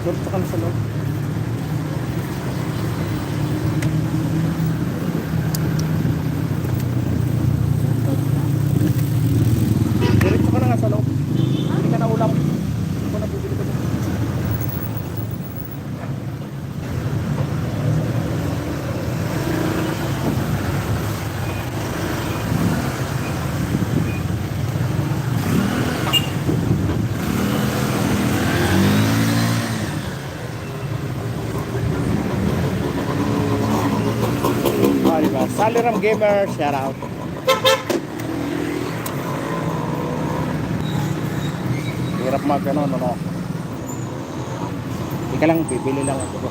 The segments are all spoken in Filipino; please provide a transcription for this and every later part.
Diretso ka na sa loob. Diretso ka na nga sa loob. Hindi ka na ulam. Ako na bibili ka dyan. Diba? Saliram Gamer, shout out. Hirap mag ano, no. Ika lang, bibili lang ako.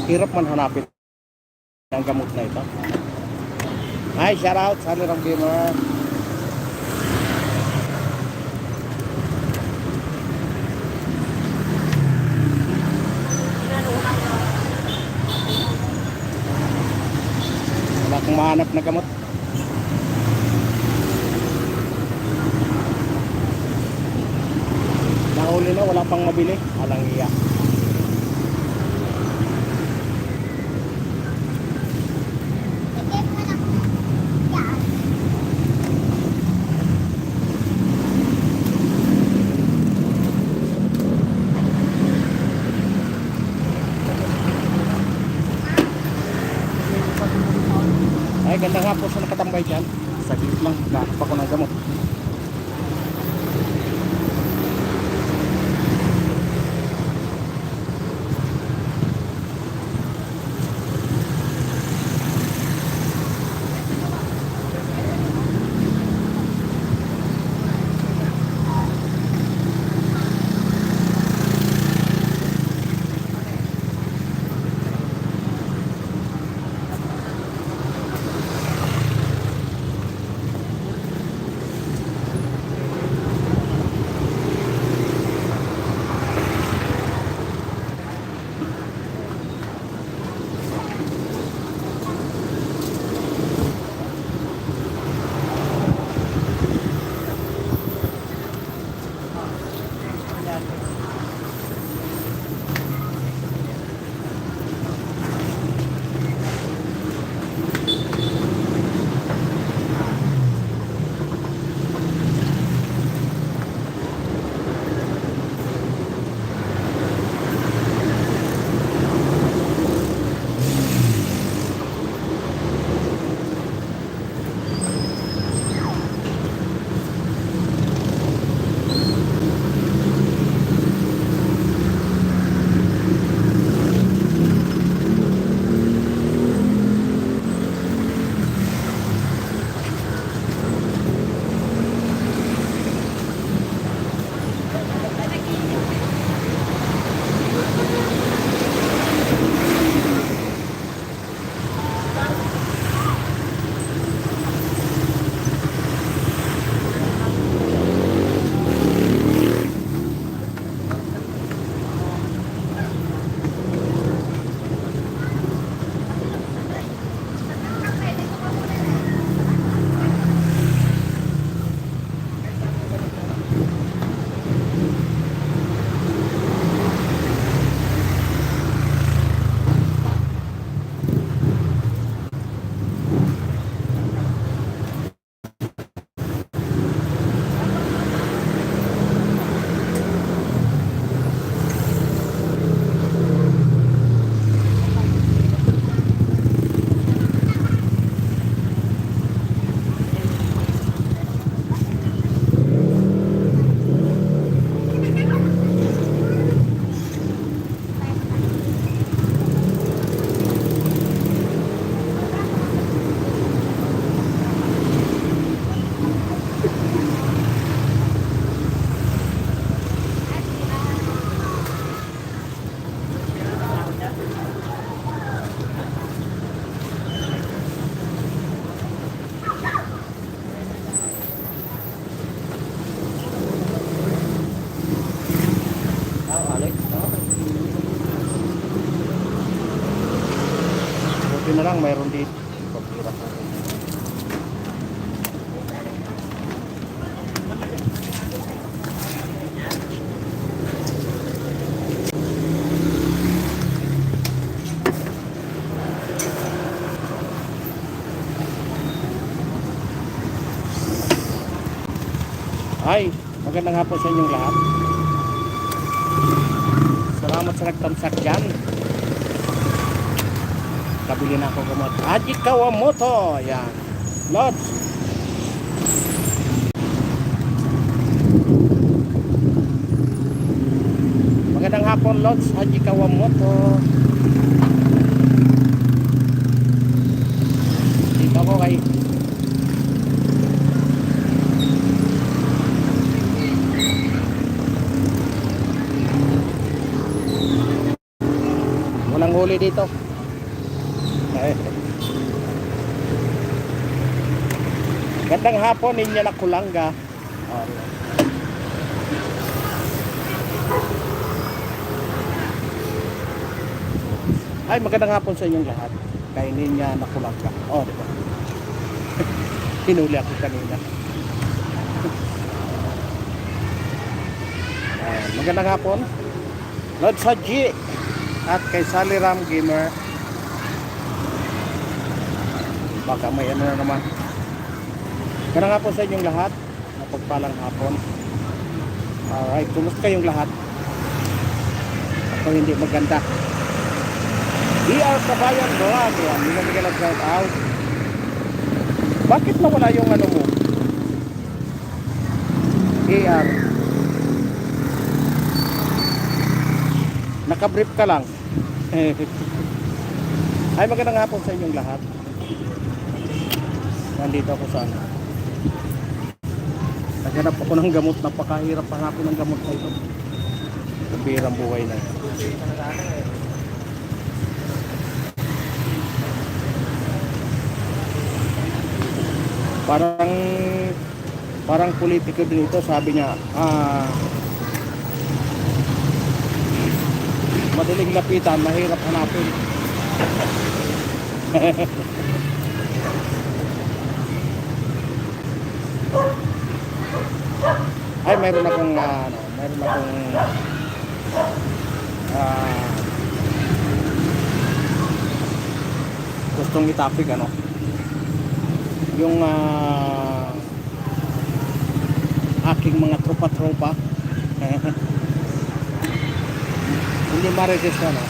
Hirap man hanapin ang gamot na ito. Hi, shout out sa Saliram Gamer. Wala akong mahanap na gamot. Nahuli na, wala pang mabili. Alang iya. Ay, ganda nga po sa nakatambay dyan. Saglit lang, nakakap ako ng gamot. na lang, mayroon dito. Paghirap na. Ay, magandang hapon sa inyong lahat. Salamat sa nagtamsak dyan. Kabili na ako gamot. Haji Kawamoto. Yan. Lods. Magandang hapon, Lods. Haji Kawamoto. Dito ako kay walang huli dito. Gandang hapon ninyo na kulangga. Ay, magandang hapon sa inyong lahat. Kay Ninya na kulangga. Oh, diba? Hinuli ako kanina. Magandang hapon. Lord Saji at kay Sally Ram Gamer. Baka may ano na naman. Magandang hapon sa inyong lahat. Napagpalang hapon. Alright, kumusta kayong lahat? Ako hindi maganda. ER Kabayan Vlog. Yan, hindi namin ka shout out. Bakit nawala yung ano mo? ER. Nakabrief ka lang. Ay, magandang hapon sa inyong lahat. Nandito ako sa ano. Naghanap ako ng gamot. Napakahirap hanapin ng gamot na ito. Kabirang buhay na ito. Parang politiko din ito. Sabi niya, madaling lapitan, mahirap hanapin. Ay, mayroon akong gustong itapik ano. Yung aking mga tropa-tropa. Hindi ma-resist ano.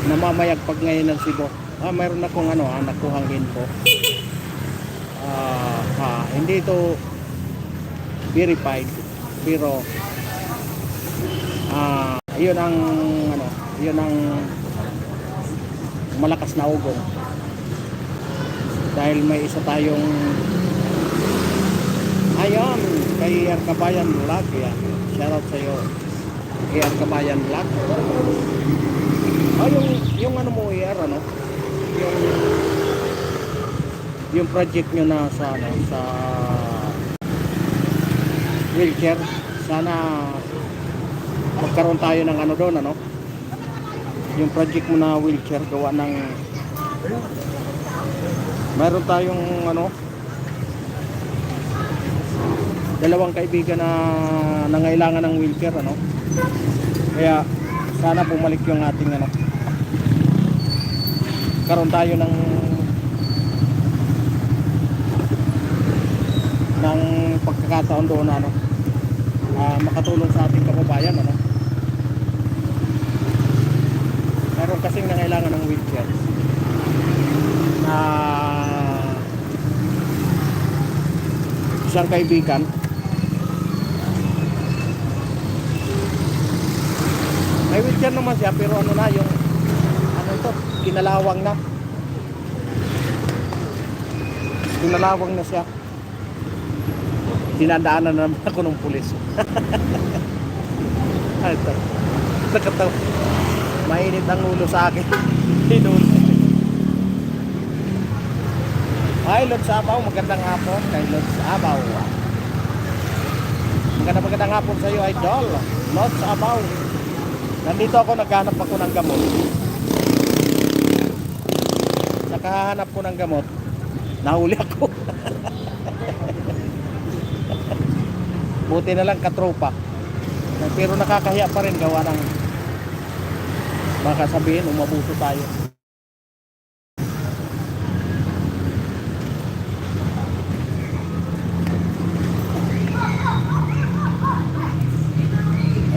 Namamayagpag ngayon ng Cebu. Mayroon akong nakuhang info. Hindi ito verified, pero yun ang malakas na ugong. Dahil may isa tayong ayun, kay Arkabayan Vlog. Yan. Shoutout sa iyo. Kay Arkabayan Vlog. Yung ano mo yung project nyo na sa wheelchair, sana magkaroon tayo ng doon yung project mo na wheelchair gawa ng mayroon tayong dalawang kaibigan na nangailangan ng wheelchair kaya sana bumalik yung ating karoon tayo ng pagkakataon doon makatulong sa ating kababayan meron kasing nangailangan ng wheelchair na isang kaibigan may wheelchair naman siya pero yung kinalawang na siya. Dinadaanan na naman ako ng pulis. Ito. Nakataw. Mainit ang ulo sa akin. Hi, Lods Abaw. Magandang hapon kay Lods Abaw. Magandang hapon sa iyo, idol. Lods Abaw. Nandito ako, naghanap ako ng gamot. kakahanap ko ng gamot, nahuli ako. Buti na lang katropa. Pero nakakahiya pa rin gawa ng baka sabihin umabuso tayo.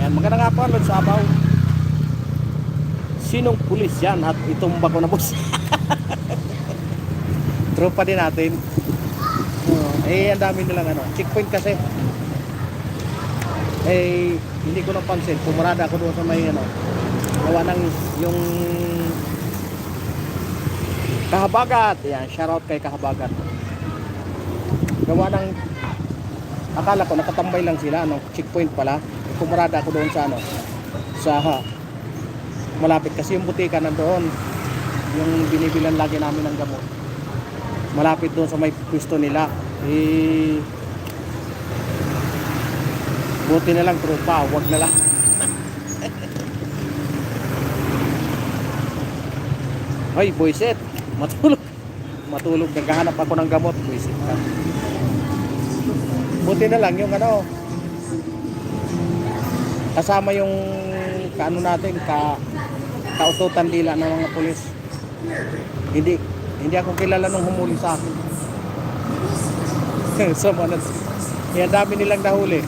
Ayan, magandang hapon, Lord Sabaw. Sinong pulis yan at itumba ko na boss? Tropa din natin. Ang dami nilang checkpoint kasi. Hindi ko napansin, pumarada ako doon sa may gawa ng yung Kahabagat. Yan, shoutout kay Kahabagat. Gawa ng akala ko nakatambay lang sila, checkpoint pala. Pumarada ako doon sa sa malapit kasi yung butika nandoon, yung binibilan lagi namin ng gamot, malapit doon sa may pwesto nila. Buti na lang tropa, wag na lang. Ay boyset, matulog naghahanap ako ng gamot, boyset ka. Buti na lang yung kasama yung natin kaututan dila ng mga pulis. Hindi ako kilala nung humuli sa akin. So yan, dami nilang nahuli.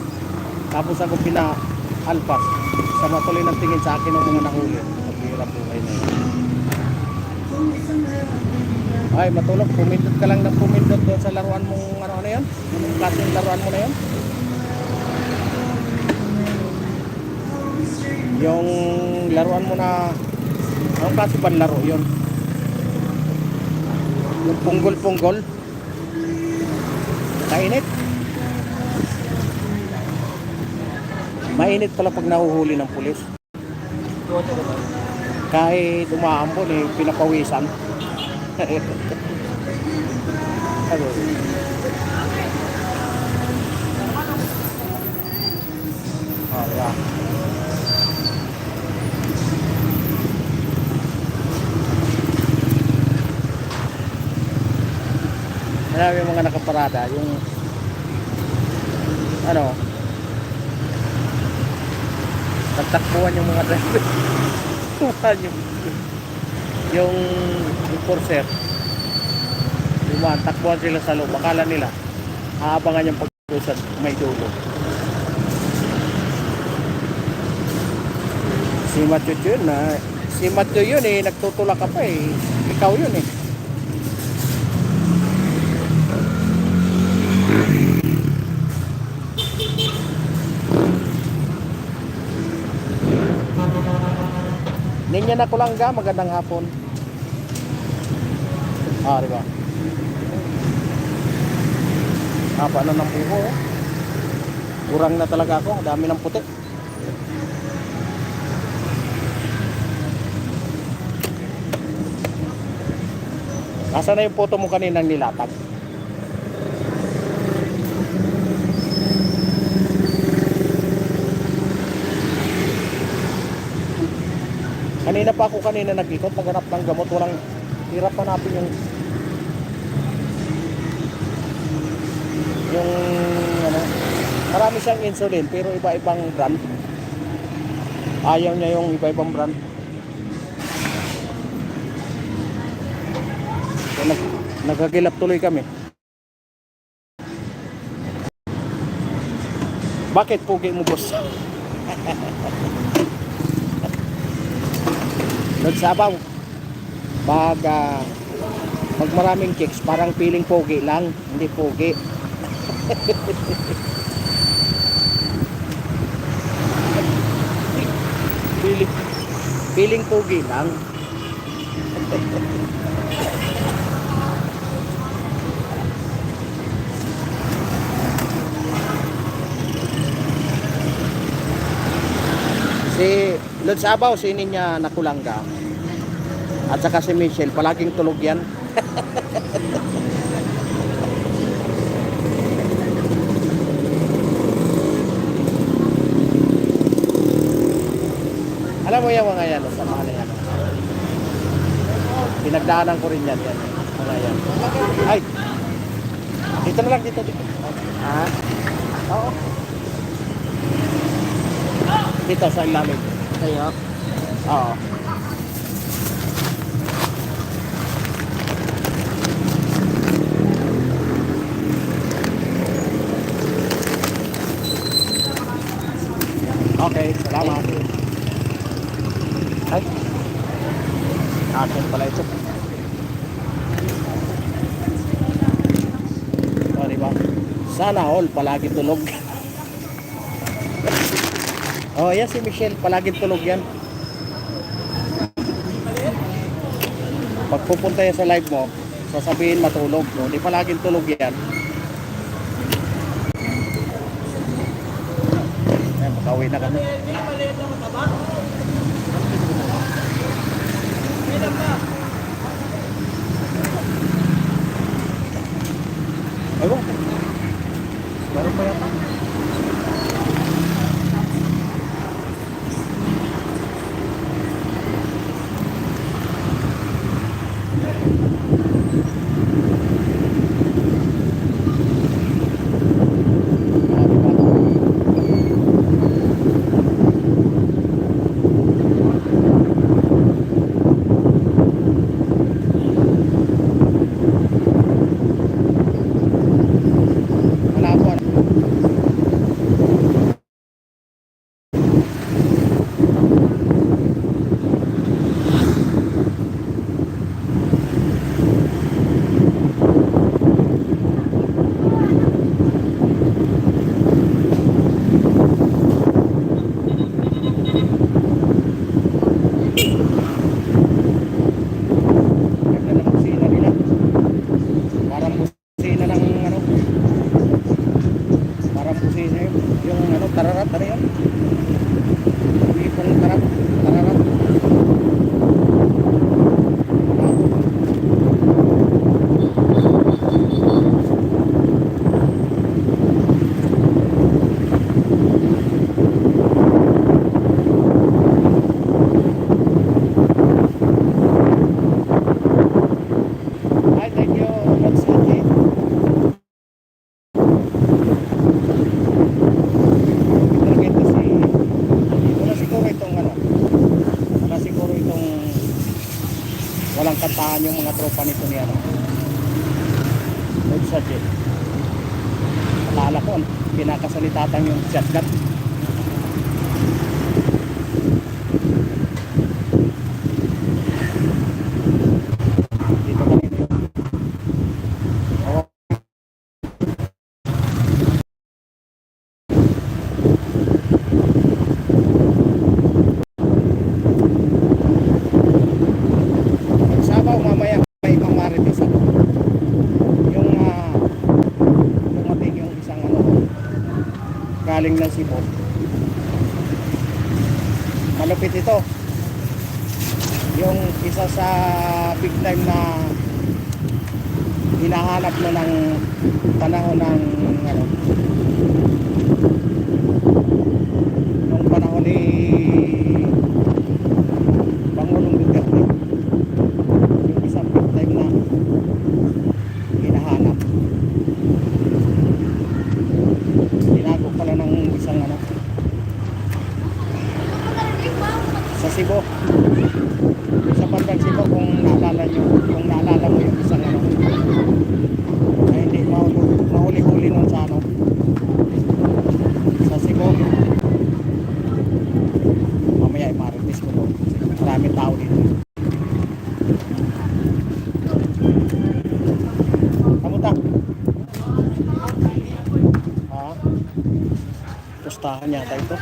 Tapos ako pinaalpas. Sama tuloy ng tingin sa akin ng mga nahuli. Paghirap buhay na yun. Ay, matulog. Pumindot ka lang ng pumindot doon sa laruan mong ano yan? Anong klaseng laruan mo na yun? Yung laruan mo na anong klase ba laro yun? Yung punggol-punggol? Kainit? Mainit pala pag nahuhuli ng pulis. Kahit umaambon pinapawisan. Yeah. Marami yung mga nakaparada, yung nagtakbuhan yung mga driver. yung enforcer, takbuhan sila sa loob, akala nila aabangan yung pagkusad may dulo. Si Matthew yun nagtutulak ka pa ikaw yun Ninya na Kulangga, magandang hapon. Diba? Haba na ng buho. Kurang na talaga ako, dami ng puti. Nasaan na yung photo mo kaninang nilatag? Kanina pa ako nag-ikot, naghanap ng gamot, walang hirap hanapin yung marami siyang insulin pero iba-ibang brand. Ayaw niya yung iba-ibang brand. So, nagkagilap tuloy kami. Bakit pugi mo, boss? Nagsabaw. Pag maraming chicks, parang feeling pogi lang, hindi pogi. feeling pogi lang. Si Lord Sabaw, si Ninya na Kulangga at saka si Michelle, palaging tulog yan. Alam mo yan mga yan, sa mga yan, pinagdaanan ko rin yan. Ayan. Ay! Dito na lang, dito. Ha? Oo. Dito sa ilalim. Kayo? Oo. Okay, salamat. Ay. Akin pala ito. O, diba? Sana all palagi tulog. Oh, yan si Michelle, palagi tulog yan. Pag pupunta yan sa live mo, sasabihin matulog. No? Di palaging tulog yan. Ayan, makauwi na kami. Ewan ko. Meron pa yata. Malabo na. Ganda ng kusina nila. Parang kusina ng ano. Parang kusina yung ano, tararat, ano yun? Hindi pong tararat. Ay, thank you. That's okay. Ito si wala siguro itong ano. Wala siguro itong walang kantahan yung mga tropa nito ni ano. That's okay. Alala ko, pinakasalitapan yung shotgun. Dito kanina yun. Oo. Sabaw mamaya may ibang marites ako. Yung dumating yung isang ano galing ng Cebu. Malupit ito. Yung isa sa big time na hinahanap mo ng panahon ng ano nung panahon ni Pangulong Duterte, yung isang big time na hinahanap, tinago pala ng isang ano sa Cebu, sa bandang Cebu. Kung naalala mo yung isang ano ay hindi mahuli-huli nun sa ano sa Cebu. Mamaya i-marites ko doon, maraming tao dito. Kamusta? Ha? Pustahan yata ito.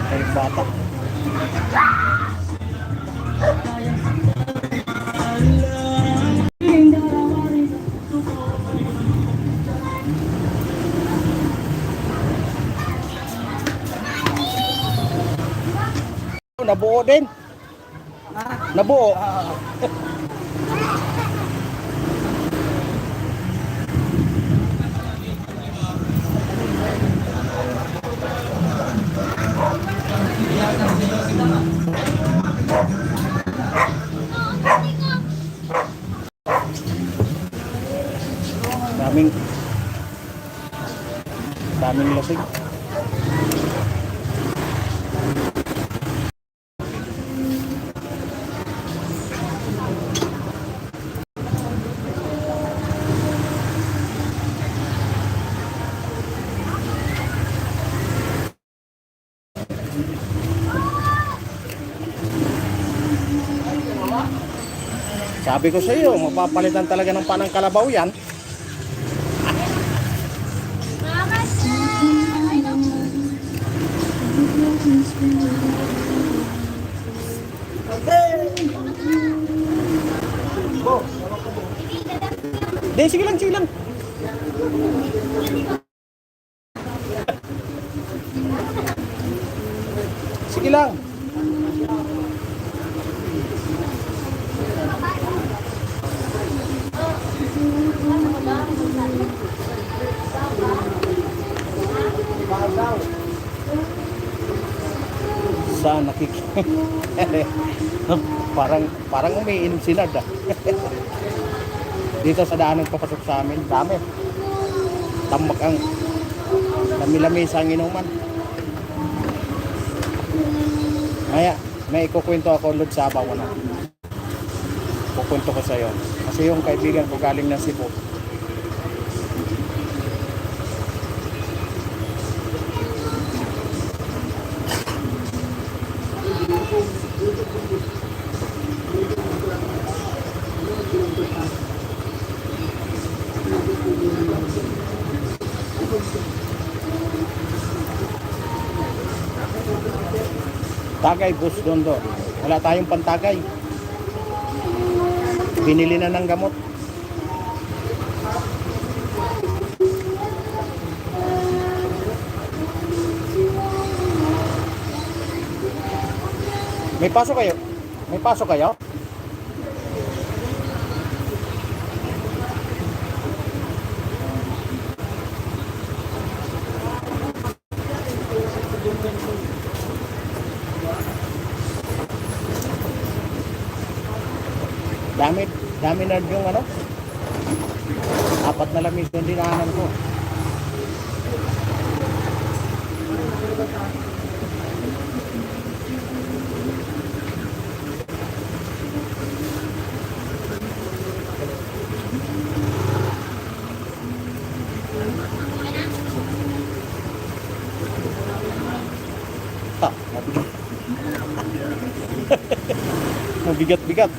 Ay, bata. nabuo din. Nabuo. Daming daming lasing. Sabi ko sa iyo, mapapalitan talaga ng panang kalabaw yan. Di, sige lang, sige lang. Sige lang. Sa parang umiinom si Nard ah. Dito sa daanan papasok sa amin, dami. Tambak ang lami-lami sa inuman. Kaya may ikukwento ako Lord sa abaw na. Kukwento ko sa iyo. Kasi yung kaibigan ko galing ng Cebu. Tagay bus doon. Wala tayong pantagay. Binili na ng gamot. May pasok kayo? May pasok kayo? Dami na yung ano. 4 na lamis yung dinaanan ko. Mabigat-bigat.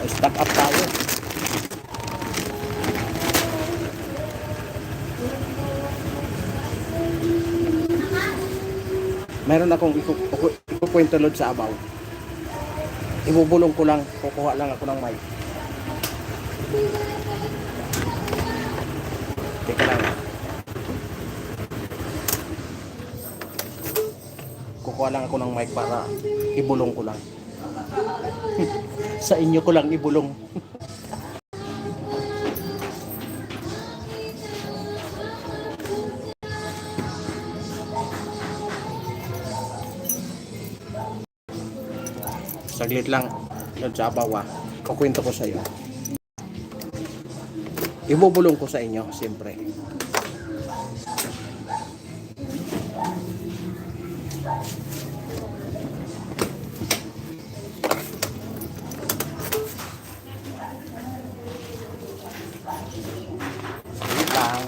Stock up tayo. Meron akong ikukwento Lord sa abaw. Ibubulong ko lang, kukuha lang ako ng mic. Teka lang. Kukuha lang ako ng mic para ibulong ko lang. Sa inyo ko lang ibulong. Saglit lang, Lord sa abaw ah. Kukwento ko sa iyo. Ibubulong ko sa inyo, siyempre. Saglit lang.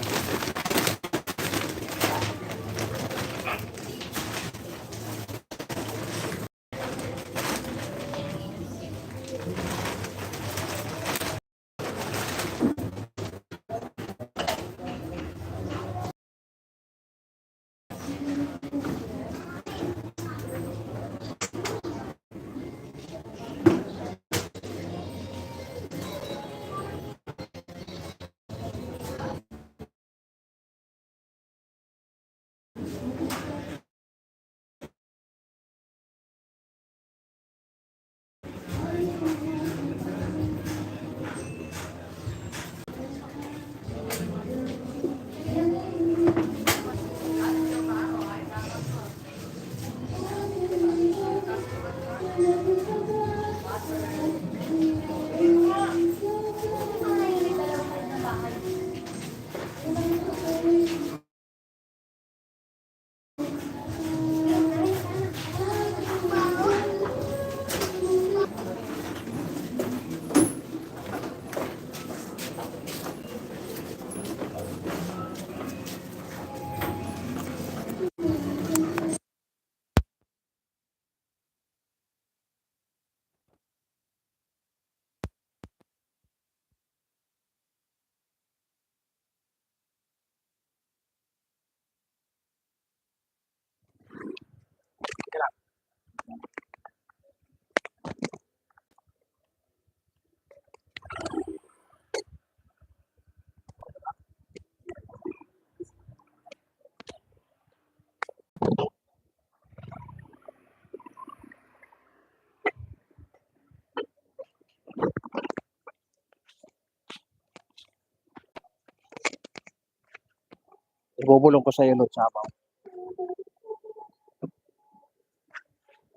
Ibubulong ko sa iyo, Lord Sabaw.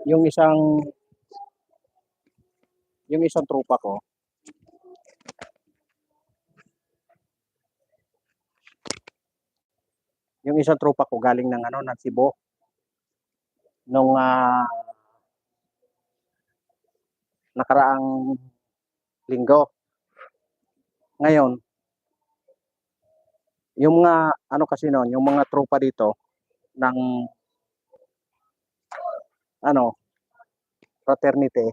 Yung isang tropa ko, galing ng ng Cebu nung nakaraang linggo. Ngayon, yung mga kasi noon, yung mga tropa dito ng fraternity,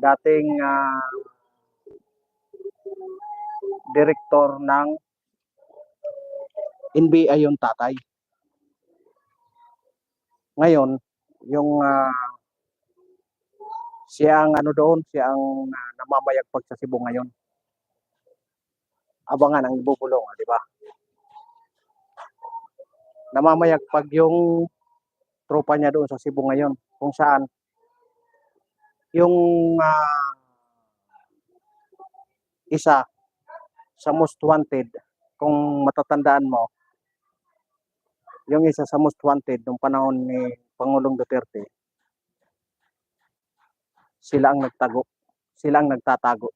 dating direktor ng NBI yung tatay. Ngayon, yung siya ang siya ang namamayagpag sa Cebu ngayon. Abangan ang ibubulong, di ba? Namamayagpag yung tropa niya doon sa Cebu ngayon, kung saan yung isa sa most wanted, kung matatandaan mo, yung isa sa most wanted nung panahon ni Pangulong Duterte, sila ang nagtatago.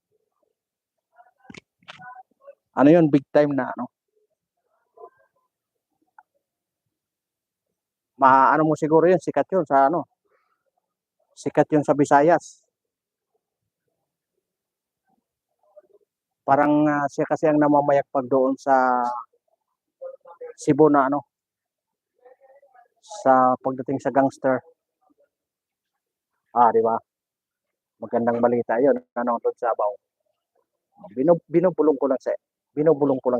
Ano yun, big time na maano mo siguro yun, sikat yun sa Visayas. Parang siya kasi ang namamayagpag doon sa Cebu na sa pagdating sa gangster. Di ba? Magandang balita 'yon, Lord Sabaw. Binubulong ko lang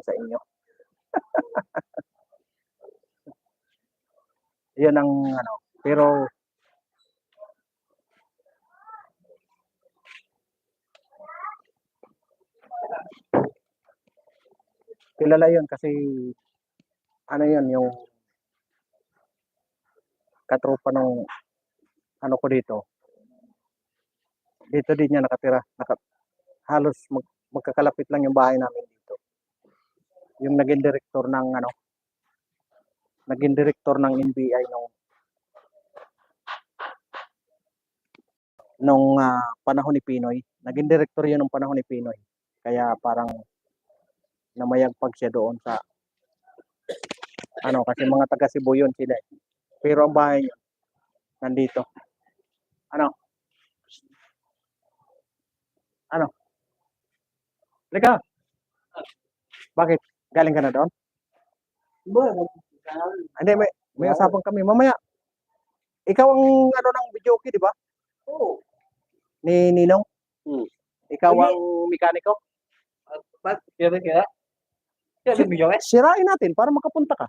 sa inyo. 'Yan ang pero kilala 'yon kasi yun, yung katropa ng ko dito. Dito din niya nakatira. Halos magkakalapit lang yung bahay namin dito. Yung naging direktor ng NBI nung panahon ni Pinoy. Naging direktor yun nung panahon ni Pinoy. Kaya parang namayagpag siya doon sa kasi mga taga Cebu yun sila. Pero ang bahay niya nandito. Lika. Bakit? Galing ka na doon? Hindi, may usapan kami. Mamaya, ikaw ang ng videoke, di ba? Oo. Ni Ninong? Ikaw ang mekaniko? Kaya? Sirain natin para makapunta ka.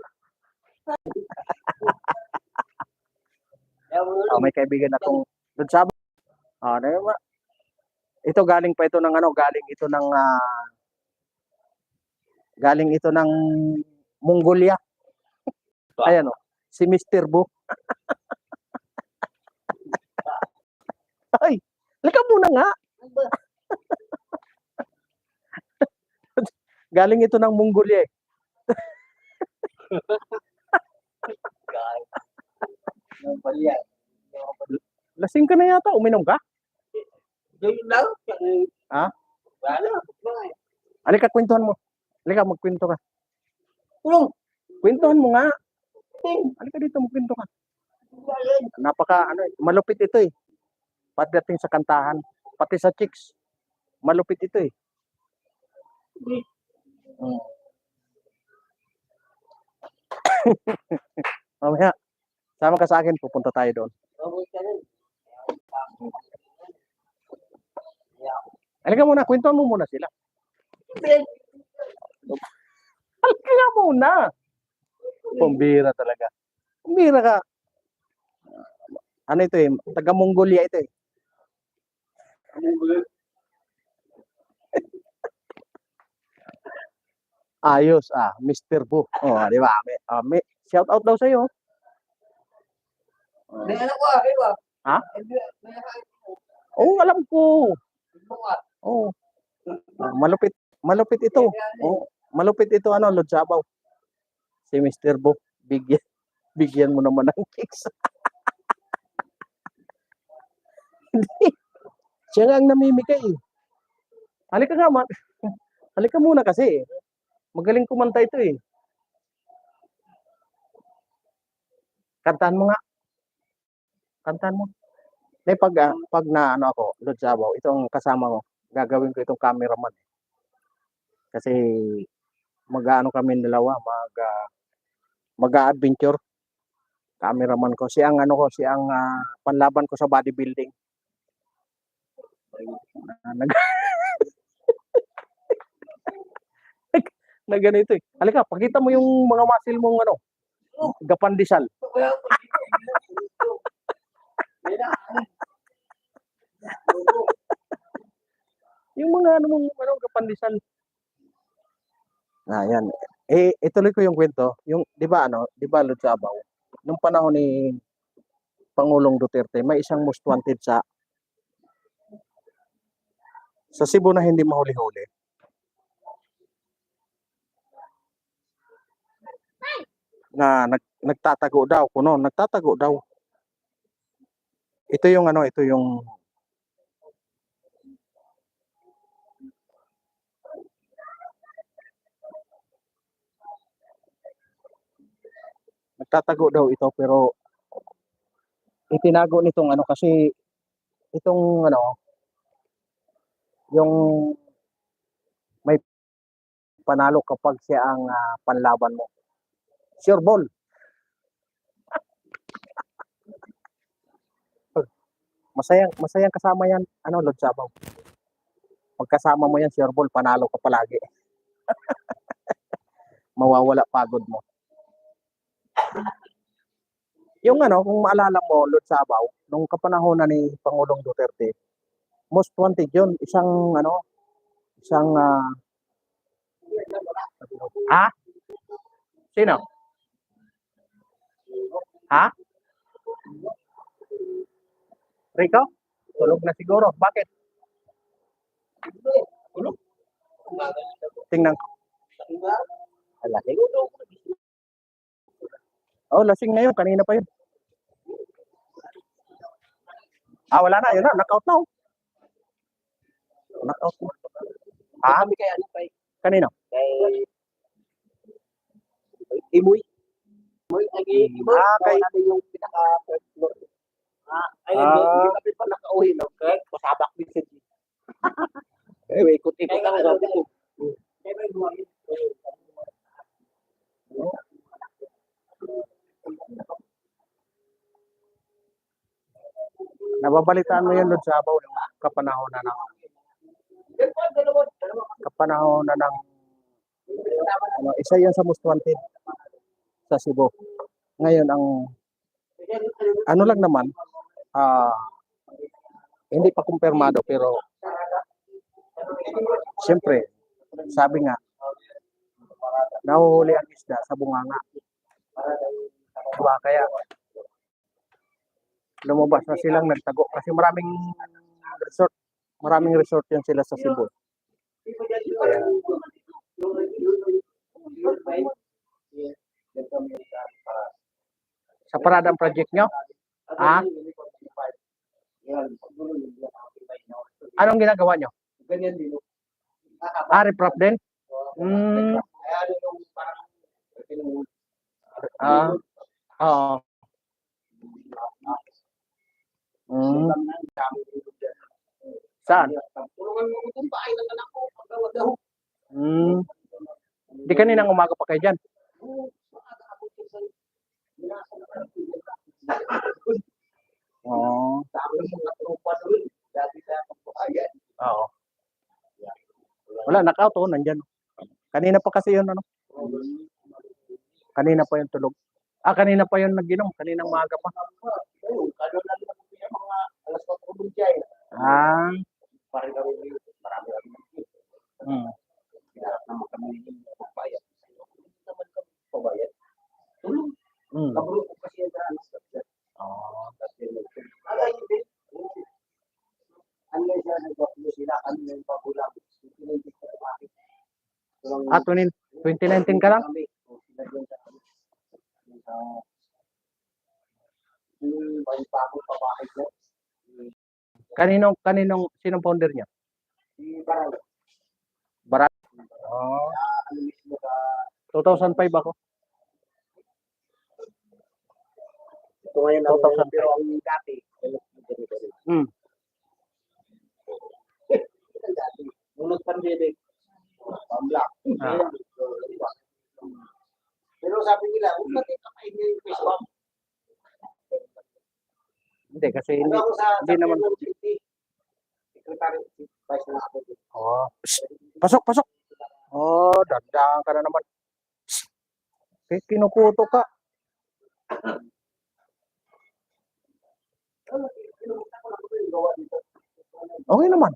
May kaibigan akong doon sa ito galing ito ng Mongolia. Ayan o, si Mr. Bo. Ay, lika muna nga. Galing ito ng Mongolia eh. Lasing ka na yata, uminom ka? Ha? Halika, kwentuhan mo. Halika, magkwento ka. Kwentuhan mo nga. Halika dito, magkwento ka. Malupit ito eh. Pagdating sa kantahan, pati sa chicks, malupit ito eh. Mamaya, sama ka sa akin, pupunta tayo doon. Halika muna, kwentuhan mo muna sila. Halika muna. Pambira talaga. Pambira ka. Ano ito eh, taga Mongolia ito eh. Ayos Mr. Bo. Oh, di ba? May shout out daw sa iyo. Ha? Oh, alam ko. Oh. Malupit ito. Oh, malupit ito Lord Sabaw. Si Mr. Bo, bigyan mo naman ng kicks. Hindi. Siya nga ang namimigay. Halika nga, halika muna kasi. Magaling kumanta ito eh. Kantahan mo nga. Kantahan mo. Dahil pag na ako, Lord Sabaw, itong kasama ko, gagawin ko itong cameraman. Kasi kami dalawa, mag-adventure. Cameraman ko. Siya ang panlaban ko sa bodybuilding. Na ganito eh. Halika, pakita mo yung mga muscle mong gapandisal. Yung mga gapandisal. Yan. Ituloy ko yung kwento. Yung, di ba Lord Sabaw, nung panahon ni Pangulong Duterte, may isang most wanted sa Cebu na hindi mahuli-huli. Na nagtatago daw nagtatago daw. Ito yung nagtatago daw ito pero itinago nitong kasi itong yung may panalo kapag siya ang panlaban mo. Sure ball. Masayang kasama yan, Lord Sabaw. Pagkasama mo yan, sure ball, panalo ka palagi. Mawawala pagod mo. Yung kung maalala mo, Lord Sabaw, nung kapanahonan ni Pangulong Duterte, most wanted yun. Isang Sino? Ha? Rico? Tulog na siguro. Bakit? Tulog? Tingnan ko. Lasing? Oh, lasing na yun. Kanina pa yun. Wala na. Yun na. Knockout na. Knockout na. Kami kay kanino? Kay Imoy. Kay yung pinaka-first floor. Ayun, kapit pa nakauwi, okay? Pasabak din siya. Ikot-ikot lang sabi ko. Nababalitaan mo yun, Lord Sabaw, yung kapanahon na ng isa yan sa most wanted sa Cebu. Ngayon ang lang naman hindi pa kumpirmado pero siyempre sabi nga nahuhuli ang isda sa bunganga. Diba? Kaya lumabas na silang nagtago kasi resort, maraming resort yan sila sa Cebu. Kaya, sa paradang project nyo? Ah? Anong ginagawa nyo? Reprop din? Hmm. Oo. Hmm. Saan? Hmm. Di kaninang umaga pa kayo dyan? Oo. Oo. Wala, knockout oh, nandyan. Kanina pa kasi yun, ano? Kanina pa yung tulog. Kanina pa yun nag-inom. Kaninang maaga pa. Ah. Hmm. Hmm. Oh. 2019 ka lang? Sinong founder niya? Barat. Oh. 2005 ako. Ito ngayon 2005. Pero ang dati. Hmm. Nung nag-pandemic, pamblock. Pero sabi nila, huwag natin kakainin yung Facebook. Hindi, kasi hindi naman. Oh. Pasok, pasok. Oh, dadaan ka na naman. Kinukuto ka. Okay naman.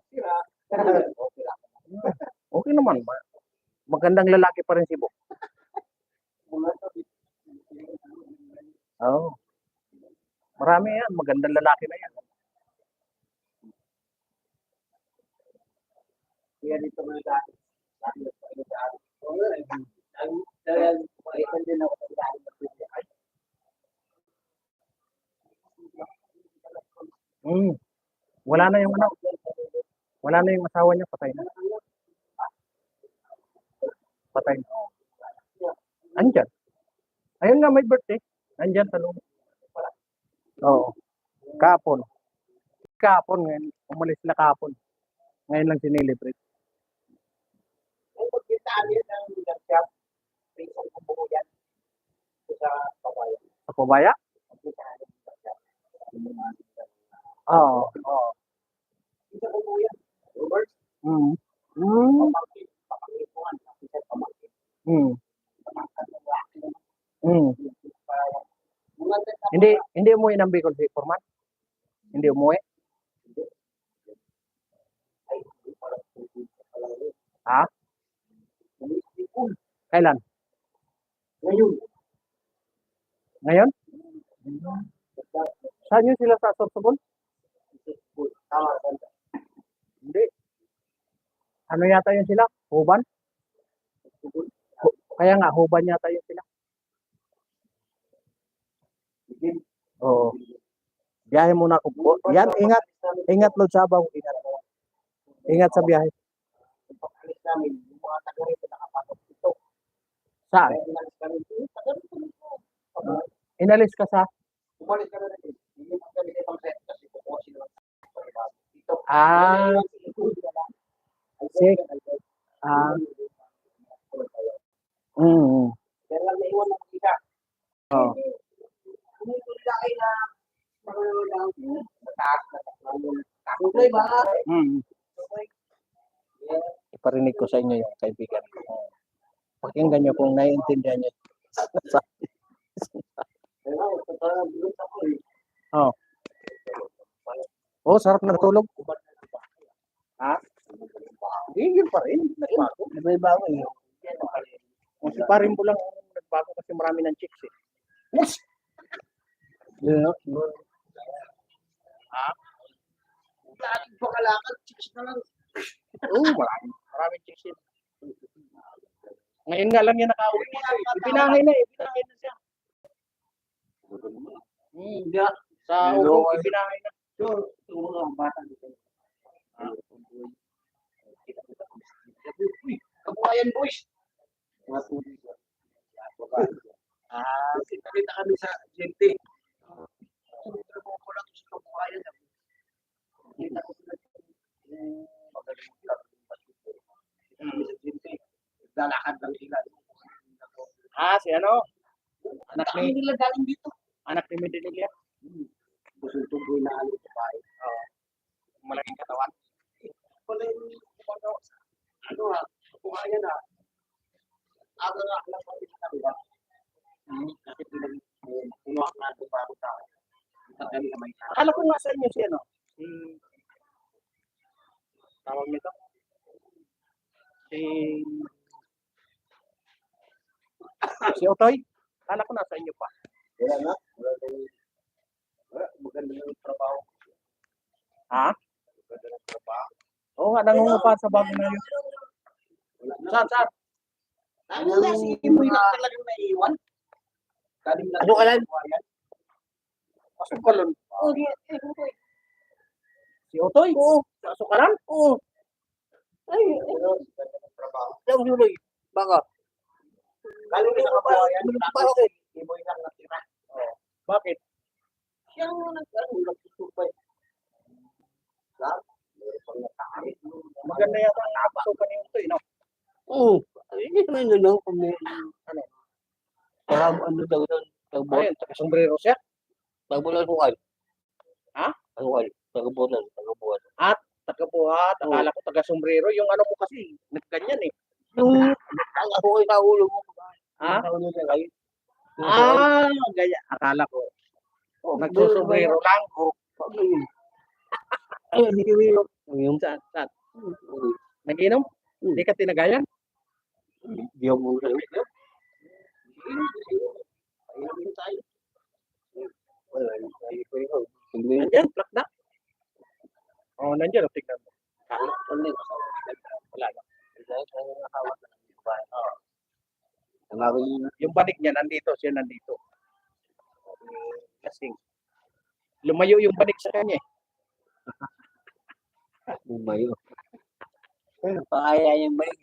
Okay naman. Magandang lalaki pa rin si Bo. Oh. Marami yan. Magandang lalaki na yan. Yan ito mga dati. Wala na yung ano. Wala na yung asawa niya. Patay na. Patay na. Andyan. Ayun nga, may birthday. Andyan, talong. Oo. Kapon. Kapon ngayon. Umalis na kapon. Ngayon lang sinilibrate. Ang pagkitaan yun ng nag-shop, pisong kubuho yan. Sa Pabaya. Sa Pabaya? Oo. Oo. Sa kubuho yan. Robert? Hindi umuwi ng Bicol si Forman? Hindi umuwi? Ha? Kailan? Ngayon? Saan yun sila sa Sorsogon? Hindi. Ano yata yun sila? Huban? Kaya nga, Huban yata yun sila. Oo. Biyahe muna ako po. Yan, ingat. Ingat, Lord Sabaw. Ingat. Ingat sa biyahe. Saan? Inalis ka sa? Sick. Oh. Iparinig ko sa inyo yung kaibigan ko. Pakinggan nyo kung naiintindihan nyo. Oh. Oh, sarap na tulog. Ha? Hindi, yun pa rin. Nagbago. Nagbago eh. Kung si parin po lang nagbago kasi marami ng chicks eh. Yeah. Ha? Dati pa kalakad, chicks na lang. Oo, maraming chicken. Ngayon nga lang yan nakauwi dito. Ibinahay na siya. Hindi. Sa Ugong, ibinahay na. Yung mga bata dito. Uy, kabuhayan boys. Mga tubig. Kita kami sa GMT. Trabaho ko lang sa kabuhayan. Kita ko sila magaling lang. Sa GMT. Lalakad lang sila. Si ano? Anak Ang ni, nila galing dito. anak ni Medinilla. Gusto tuboy na ano sa bahay. Oo. Malaking katawan. Wala yung ano ha, kabuhayan ha. Aga nga lang sa kami ba? Kasi pinuha na ito para sa pagdali na may Akala ko nga sa inyo si ano? Si, tawag nito? Si Otoy? Akala ko nasa inyo pa. wala na. Wala, maganda yung trabaho. Ha? Maganda ng trabaho. Oo nga, nangungupa sa bago na yun. Wala na. Saan? Ano na si Imoy na talagang naiiwan? Galing lang. Ano ka lang? Kabuhayan. Pasok ka lang. Si Otoy? Oo. Pasok ka lang? Oo. Ay, maganda ng trabaho. Yung Juloy. Baka. Galing sa kabuhayan. Tapos Imoy lang natira. Bakit? Siyang nagsusupay. Lahat. Meron pang nakain. Maganda yata ang nakapasukan ni Otoy, no? Oo. Hindi naman yun lang kung may ano. Parang ano daw doon. Ayun, sombrero siya. Tagbulan ko kayo. Ha? Ano kayo? Tagabulan. Taga-buhat, akala ko taga-sombrero. Yung ano mo kasi, nagganyan eh. Yung ang ako ay naulo mo. Ha? Ano na kayo? Ganyan. Akala ko. Nagsusombrero lang. Ano yun? Ay, hindi ko yun. Yung Saan? Nag-inom? Hindi ka tinagayan? di ako muna yun. Ayun tayo. Wala, hindi ko yun. Hindi yun. Nandiyan, plakda. Oo, nandiyan. Tignan mo. Ano yun? Wala lang. Ang nakawat na ng bahay. Ang aking Yung banig niya, nandito. Siya nandito. Kasi, lumayo yung banig sa kanya eh. bumayo. Pakaya yung balik.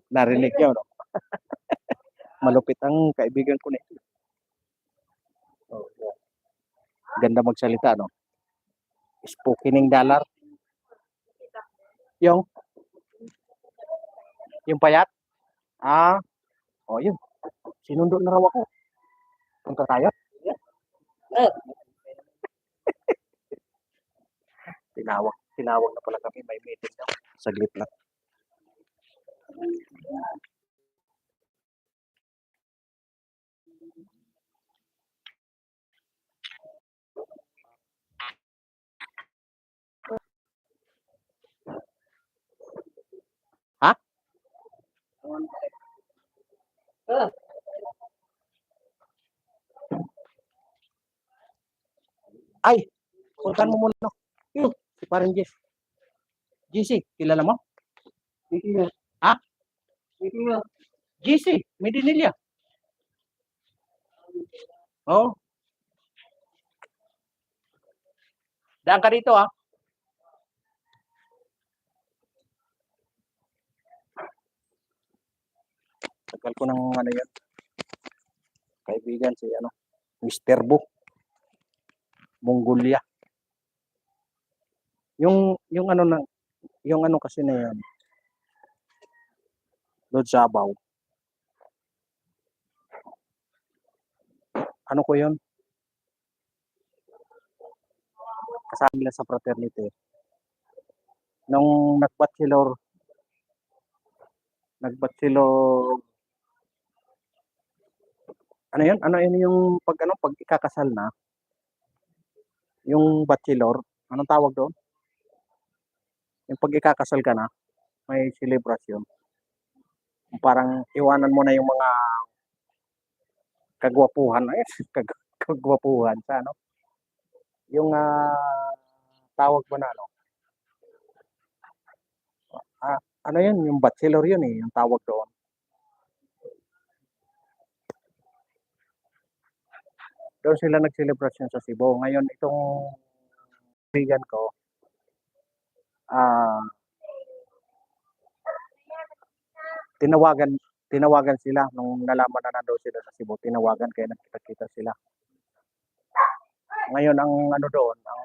Narinig niyo, no? Malupit ang kaibigan ko na ito. Ganda magsalita, no? Spooky ng dollar. Yung payat? Yun. Sinundo na raw ako. Punta tayo? Tinawag na pala kami. May meeting daw. Saglit lang. Ha? Ay, puntahan mo muna. No? Yung, si parang Jess. GC, kilala mo? Ha? GC, Medinilla. Oo. Daan ka dito, ha? Tagal ko ng ano yan. Kaibigan si ano, Mr. Book. Mongolia. Yung ano kasi na yan. Lord Sabaw. Ano ko yun? Kasama nila sa fraternity. Nung nag-bachelor, ano yun? Ano yun yung pag ikakasal na? Yung bachelor, anong tawag doon? Yung pag ikakasal ka na, may celebration. Parang iwanan mo na yung mga kagwapuhan. Ay, kagwapuhan sa ano. Yung tawag ba na ano? Ano yun? Yung bachelor yun eh. Yung tawag doon. Doon sila nag-celebration sa Cebu. Ngayon, itong vegan ko, ah, tinawagan tinawagan sila nung nalaman na nandoon sila sa Cebu. Tinawagan kaya nagkita-kita sila. Ngayon, ang ano doon, ang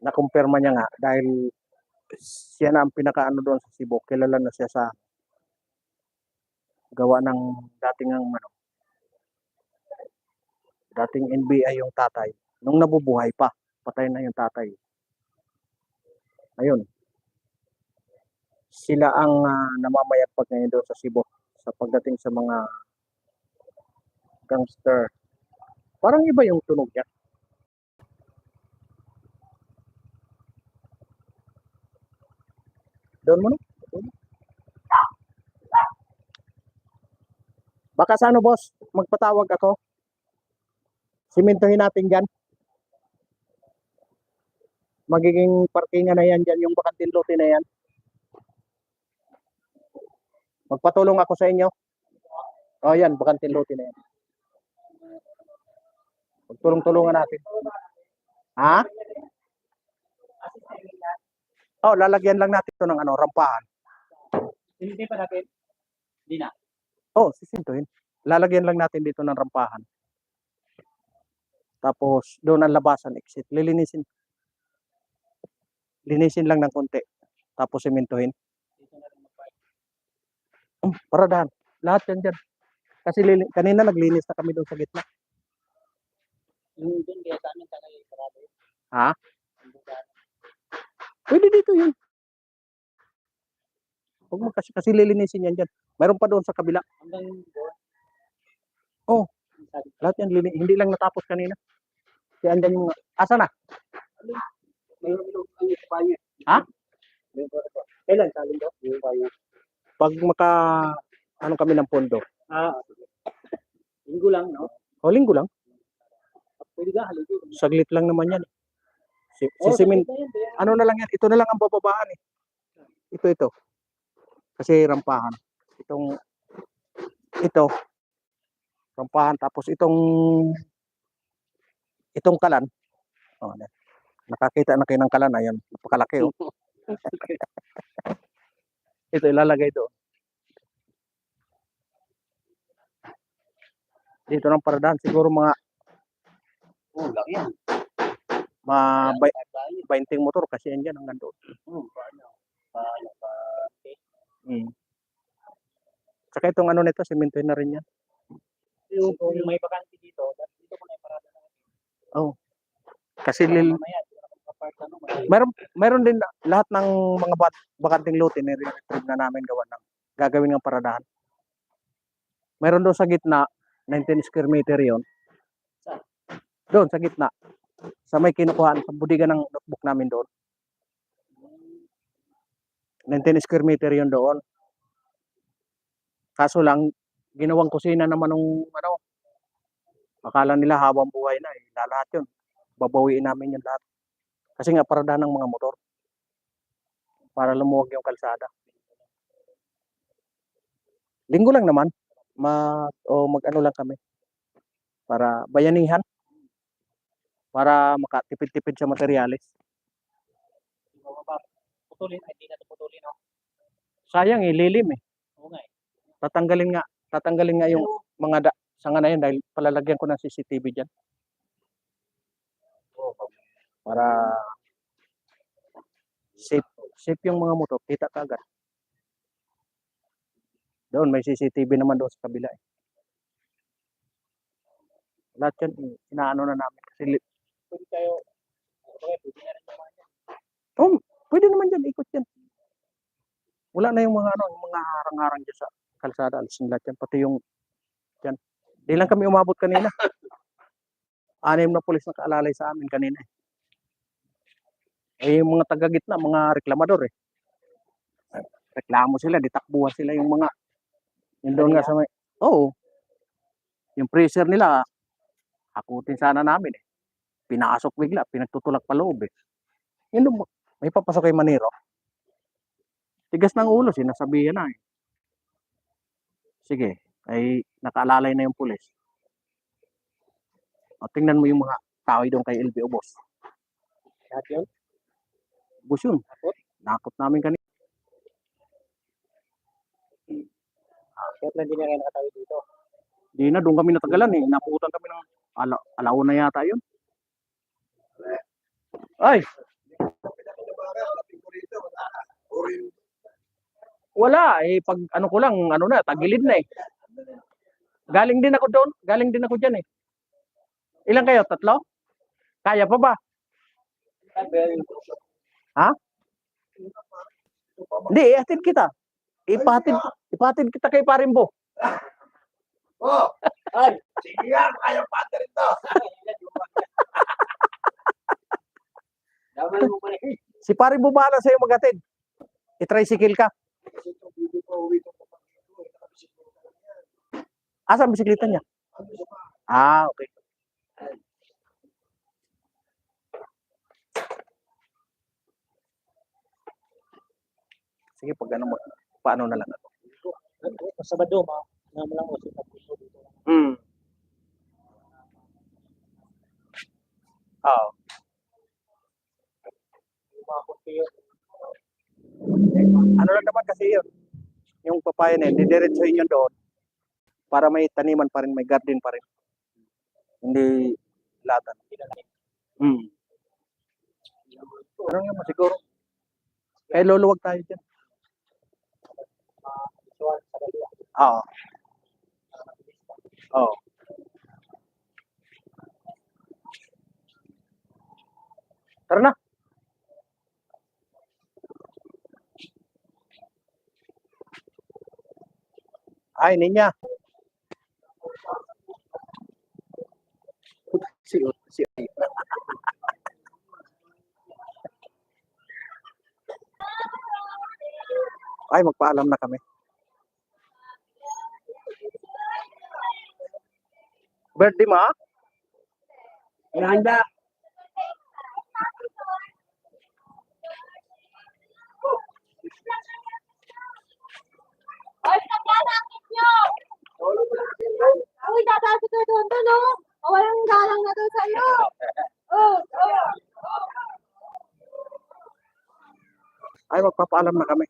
nakumpirma niya nga dahil siya na ang pinakaano doon sa Cebu. Kilala na siya sa gawa ng dating NBI yung tatay. Nung nabubuhay pa, patay na yung tatay. Ayun, sila ang namamayagpag ngayon doon sa Cebu sa pagdating sa mga gangster. Parang iba yung tunog niya. Doon mo no? Baka sa ano boss, magpatawag ako. Simentohin natin dyan. Magiging parkingan na yan dyan, yung bakanting lote na yan. Magpatulong ako sa inyo. O yan, bakanting lote na yan. Magtulong-tulungan natin. Ha? Oh, lalagyan lang natin ito ng ano, rampahan. Hindi pa natin. Hindi na. Oh, sisintuhin. Lalagyan lang natin dito ng rampahan. Tapos, doon ang labasan, exit. Lilinisin. Linisin lang ng konti. Tapos, simentohin. Paradahan. Lahat yan dyan. Kasi kanina naglinis na kami doon sa gitna. Yung doon kaya sa amin sa kayo sarado. Ha? Pwede dito yun. Huwag mo kasi lilinisin yan dyan. Mayroon pa doon sa kabila. Hanggang doon. Oh, lahat yan hindi lang natapos kanina. Kaya andyan yung, asa na? Mayroon ang Espanya. Ha? Kailan saling daw? Yung bayo. Pag ano kami ng pondo. Linggo lang, no? O, linggo lang. Pwede ka, haligi. Saglit lang naman yan. Ano na lang yan? Ito na lang ang bababaan eh. Ito. Kasi rampahan. Ito. Rampahan. Tapos itong kalan. Oh, nakakita na kayo ng kalan. Ayan. Napakalaki oh. Ito ilalagay doon. Dito ng paradahan. Siguro mga lang yan. 20 motor kasi yan dyan hanggang doon. Saka itong ano nito, simentohin na rin yan. Yung may bakante dito ko na iparada na. Oh. Kasi meron din lahat ng mga bakanting lote ni-retrieve na namin gawa ng gagawin ng paradahan. Meron doon sa gitna, 19 square meter yon. Doon sa gitna. Sa may kinukuhaan, sa budiga ng notebook namin doon. 19 square meter yon doon. Kaso lang, ginawang kusina naman nung ano, akala nila habang buhay na eh. Lahat yun. Babawiin namin yun lahat. Kasi nga paradahan ng mga motor. Para lumuwag yung kalsada. Linggo lang naman. Mag-ano lang kami. Para bayanihan. Para makatipid-tipid sa materyales. Putulin, hindi na ito putulin, no? Sayang eh, lilim eh. Oo nga eh. Tatanggalin nga yung mga sanga na yun dahil palalagyan ko ng CCTV dyan. Para safe yung mga motor, kita ka agad. Doon, may CCTV naman doon sa kabila eh. Lahat yan, inaano na namin. Kasi Pwede tayo, pwede na rin naman yan. oh, pwede naman dyan, ikot yan. Wala na yung mga mga harang-harang dyan sa kalsada. Alisin lahat yan, pati yung dyan. Di lang kami umabot kanina. 6 na pulis na kaalalay sa amin kanina eh. Yung mga taga-gitna, mga reklamador eh. Reklamo sila, ditakbuhan sila yung mga yung doon nga sa may Oo. Yung freezer nila, hakutin sana namin eh. Pinasok bigla, pinagtutulak pa loob eh. Yun, may papasok kay Maniro. Tigas ng ulo, sinasabihan na eh. Sige, ay nakaalalay na yung pulis. O, tingnan mo yung mga tao doon kay LBO, boss. Lahat yun? Boss yun. Nakot namin kanina. Kaya lang din na kayo nakatawi dito. Di na, doon kami natagalan eh. Naputan kami ng alauna yata yun. Ay! Wala eh. Pag ano ko lang, ano na, tagilid na eh. Galing din ako doon. Galing din ako dyan eh. Ilan kayo? 3? Kaya pa ba? Ha? Hindi, ihatid kita. Ipatid kita kay Parimbo. Oh! Ay! Sige nga, kaya pati rin to. Daman mo pa rin. Si Parimbo bahala sa'yo maghatid. I-tricycle ka. Asa ang bisikleta niya? Ah, okay. Sige, pag ano mo, paano na lang ako. Sabado, ano mo lang ako sa puso dito. Oo. Ano lang naman kasi yun. Yung papaya na yun, didiretsuhin yun doon para may taniman pa rin, may garden pa rin. Hindi latan. Ano nga mo siguro? Kaya luluwag tayo dyan. Oo. Oo. Tara na. Ay, ninya. Si Ay, magpaalam na kami. Birthday mo? Handa. Ay, naglalakit nyo! Uy, dadasi ka doon to, no? Walang galang na doon sa'yo. Oh, oh. Ay, magpapaalam na kami.